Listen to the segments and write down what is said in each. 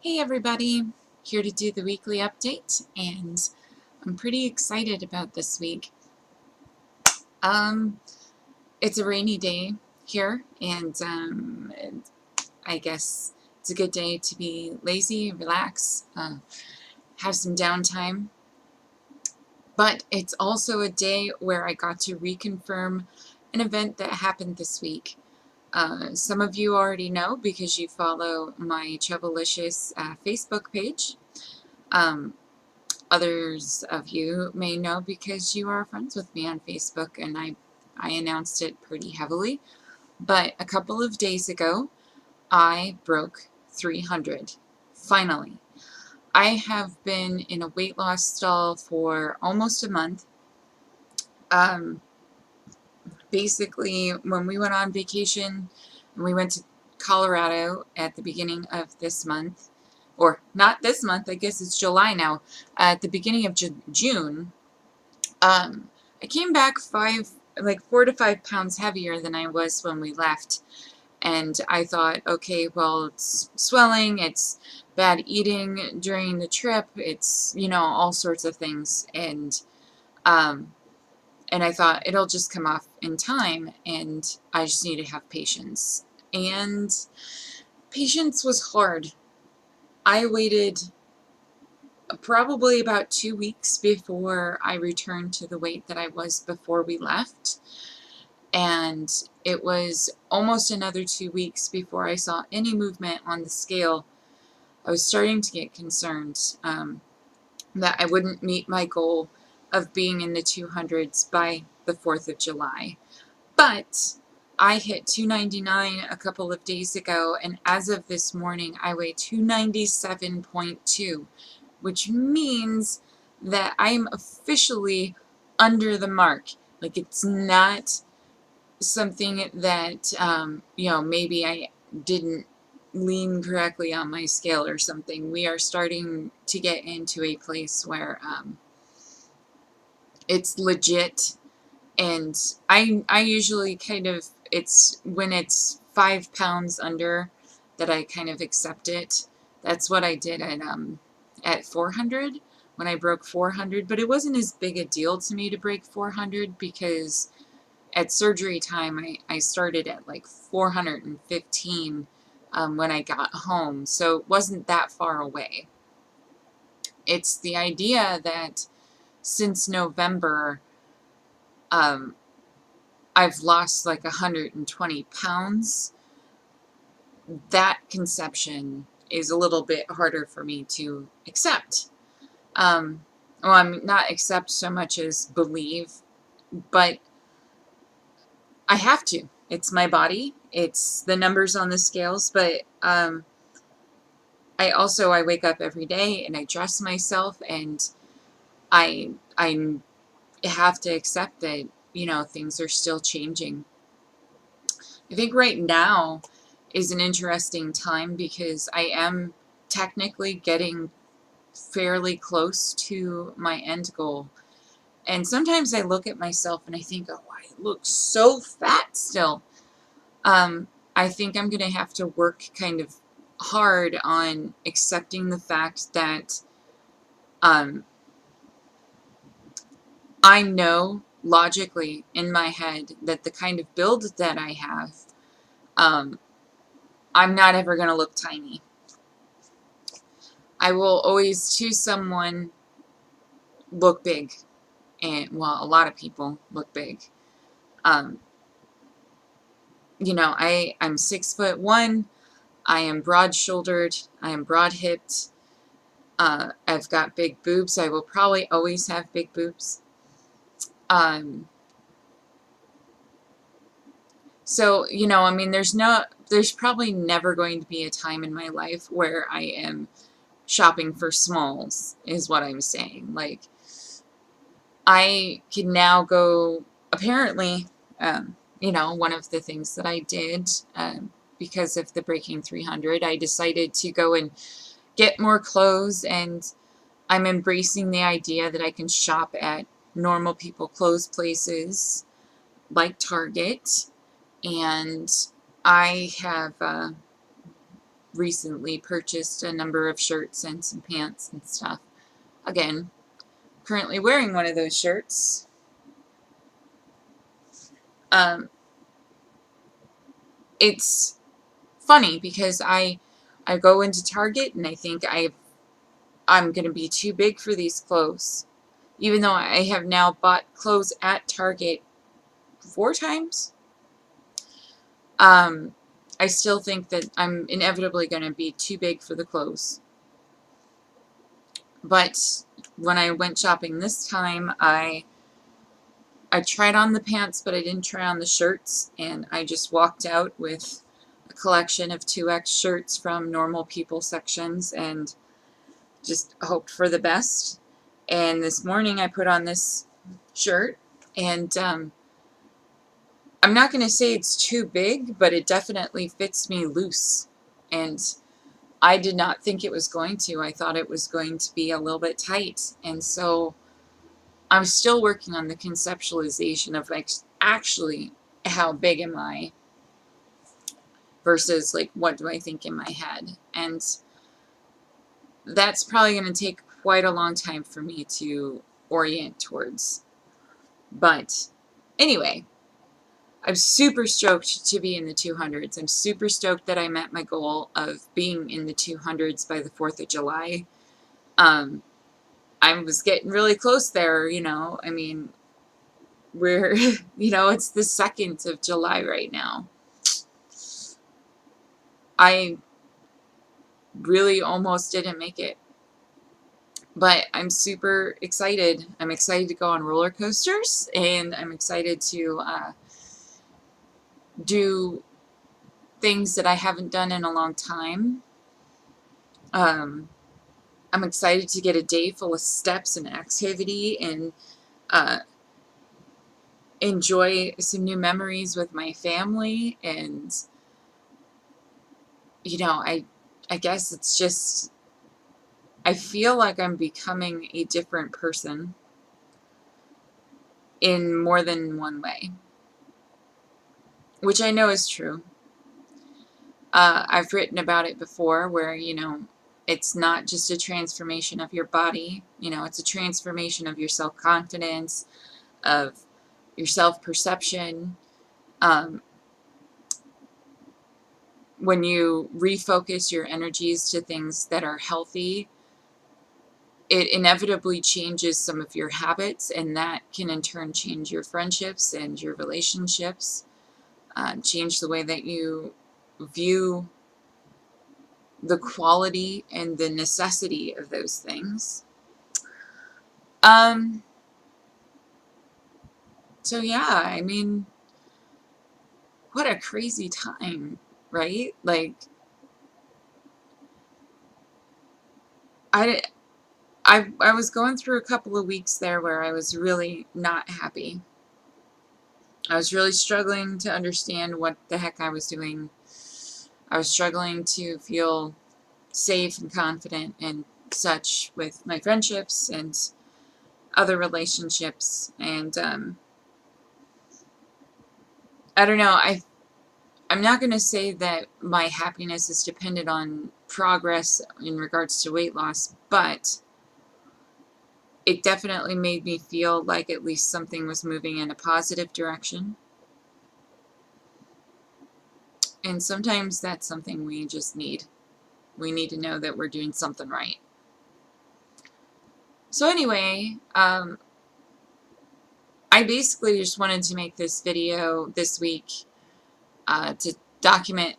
Hey everybody, here to do the weekly update, and I'm pretty excited about this week. Um, it's a rainy day here, and I guess it's a good day to be lazy, relax, have some downtime. But it's also a day where I got to reconfirm an event that happened this week. Some of you already know because you follow my Troublelicious Facebook page. Um, Others of you may know because you are friends with me on Facebook, and I announced it pretty heavily. But a couple of days ago, I broke 300. Finally. I have been in a weight loss stall for almost a month. Um, Basically, when we went on vacation, we went to Colorado at the beginning of this month, or not this month, I guess it's July now, at the beginning of June. I came back 4 to 5 pounds heavier than I was when we left. And I thought, okay, well, it's swelling, it's bad eating during the trip, it's, all sorts of things. Um, and I thought it'll just come off in time, and I just need to have patience. And patience was hard. I waited probably about 2 weeks before I returned to the weight that I was before we left. And it was almost another 2 weeks before I saw any movement on the scale. I was starting to get concerned that I wouldn't meet my goal of being in the 200s by the 4th of July. But I hit 299 a couple of days ago, and as of this morning, I weigh 297.2, which means that I'm officially under the mark. Like, it's not something that, maybe I didn't lean correctly on my scale or something. We are starting to get into a place where it's legit. And I usually it's when it's 5 pounds under that I kind of accept it. That's what I did at 400 when I broke 400, but it wasn't as big a deal to me to break 400 because at surgery time I started at like 415 when I got home, so it wasn't that far away. It's the idea that since November, um, I've lost like 120 pounds. That conception is a little bit harder for me to accept. Well, I'm not accept so much as believe, but I have to. It's my body. It's the numbers on the scales, but I wake up every day and I dress myself, and I have to accept that, things are still changing. I think right now is an interesting time because I am technically getting fairly close to my end goal. And sometimes I look at myself and I think, oh, I look so fat still. I think I'm going to have to work kind of hard on accepting the fact that um, I know logically in my head that the kind of build that I have, um, I'm not ever going to look tiny. I will always, to someone, look big. And, well, a lot of people look big. Um, I'm 6'1". I am broad-shouldered. I am broad-hipped. I've got big boobs. I will probably always have big boobs. So, there's probably never going to be a time in my life where I am shopping for smalls, is what I'm saying. Like, I can now go, apparently, one of the things that I did, because of the Breaking 300, I decided to go and get more clothes, and I'm embracing the idea that I can shop at normal people clothes places like Target, and I have recently purchased a number of shirts and some pants and stuff. Again, currently wearing one of those shirts. It's funny because I go into Target and I think I'm going to be too big for these clothes. Even though I have now bought clothes at Target 4 times, I still think that I'm inevitably going to be too big for the clothes. But when I went shopping this time, I tried on the pants, but I didn't try on the shirts, and I just walked out with a collection of 2X shirts from normal people sections and just hoped for the best. And this morning I put on this shirt, and I'm not going to say it's too big, but it definitely fits me loose. And I did not think it was going to. I thought it was going to be a little bit tight. And so I'm still working on the conceptualization of like actually how big am I versus like what do I think in my head. And that's probably going to take quite a long time for me to orient towards. But anyway, I'm super stoked to be in the 200s. I'm super stoked that I met my goal of being in the 200s by the 4th of July. I was getting really close there, you know. I mean, we're, you know, it's the 2nd of July right now. I really almost didn't make it. But I'm super excited. I'm excited to go on roller coasters, and I'm excited to do things that I haven't done in a long time. I'm excited to get a day full of steps and activity and enjoy some new memories with my family. And, you know, I guess it's just, I feel like I'm becoming a different person in more than one way, which I know is true. I've written about it before where, you know, it's not just a transformation of your body, you know, it's a transformation of your self-confidence, of your self-perception. When you refocus your energies to things that are healthy, it inevitably changes some of your habits, and that can in turn change your friendships and your relationships, change the way that you view the quality and the necessity of those things. So yeah, I mean, what a crazy time, right? Like, I was going through a couple of weeks there where I was really not happy. I was really struggling to understand what the heck I was doing. I was struggling to feel safe and confident and such with my friendships and other relationships. And I don't know, I'm not going to say that my happiness is dependent on progress in regards to weight loss, but it definitely made me feel like at least something was moving in a positive direction. And sometimes that's something we just need. We need to know that we're doing something right. So anyway, I basically just wanted to make this video this week to document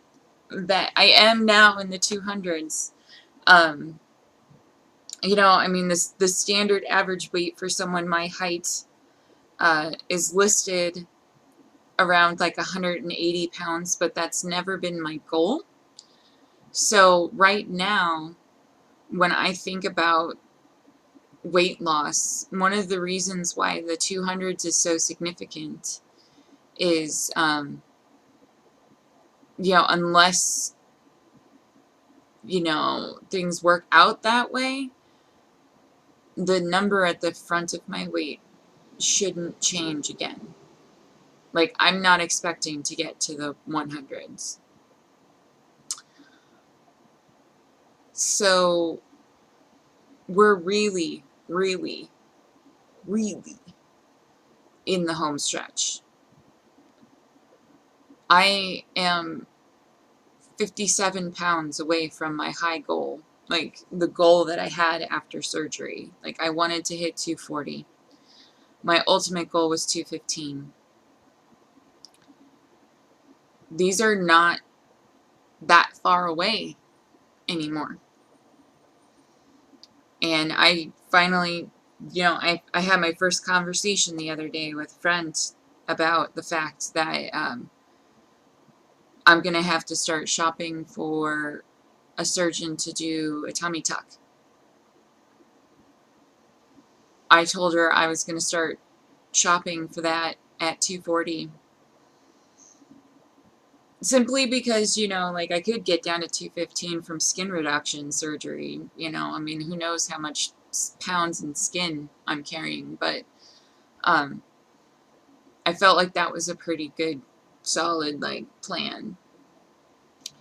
that I am now in the 200s. You know, I mean, the standard average weight for someone my height is listed around like 180 pounds, but that's never been my goal. So right now, when I think about weight loss, one of the reasons why the 200s is so significant is, you know, unless, you know, things work out that way, the number at the front of my weight shouldn't change again. Like, I'm not expecting to get to the 100s. So we're really, really, really in the home stretch. I am 57 pounds away from my high goal, like the goal that I had after surgery. Like I wanted to hit 240. My ultimate goal was 215. These are not that far away anymore. And I finally, I had my first conversation the other day with friends about the fact that I'm going to have to start shopping for a surgeon to do a tummy tuck. I told her I was going to start shopping for that at 240. Simply because, like I could get down to 215 from skin reduction surgery. I mean, who knows how much pounds in skin I'm carrying, but um, I felt like that was a pretty good, solid, like, plan.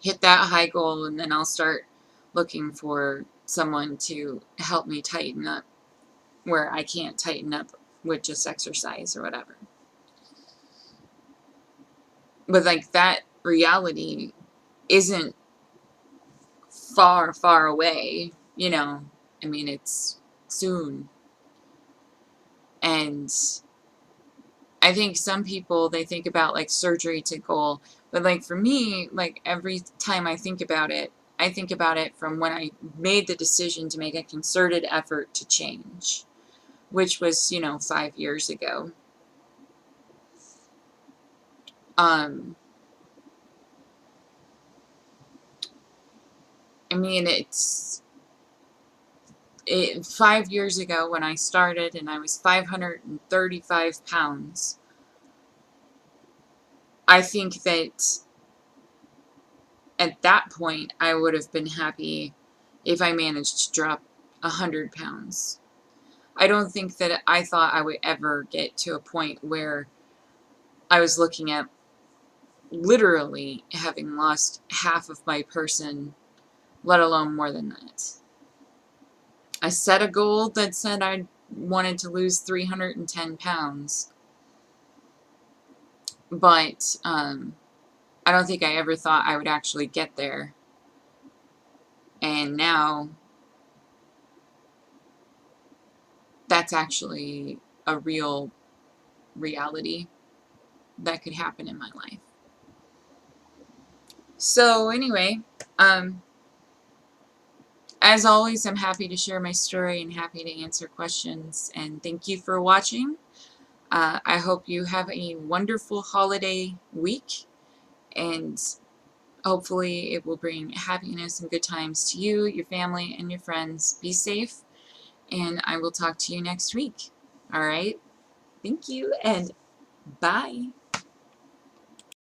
Hit that high goal, and then I'll start looking for someone to help me tighten up where I can't tighten up with just exercise or whatever. But, like, that reality isn't far, far away, I mean, it's soon. And I think some people, they think about like surgery to goal, but like for me, like every time I think about it from when I made the decision to make a concerted effort to change, which was, 5 years ago. I mean, 5 years ago when I started and I was 535 pounds. I think that at that point, I would have been happy if I managed to drop 100 pounds. I don't think that I thought I would ever get to a point where I was looking at literally having lost half of my person, let alone more than that. I set a goal that said I wanted to lose 310 pounds, but I don't think I ever thought I would actually get there. And now that's actually a real reality that could happen in my life. So anyway, as always, I'm happy to share my story and happy to answer questions. And thank you for watching. I hope you have a wonderful holiday week, and hopefully it will bring happiness and good times to you, your family, and your friends. Be safe, and I will talk to you next week. All right? Thank you, and bye.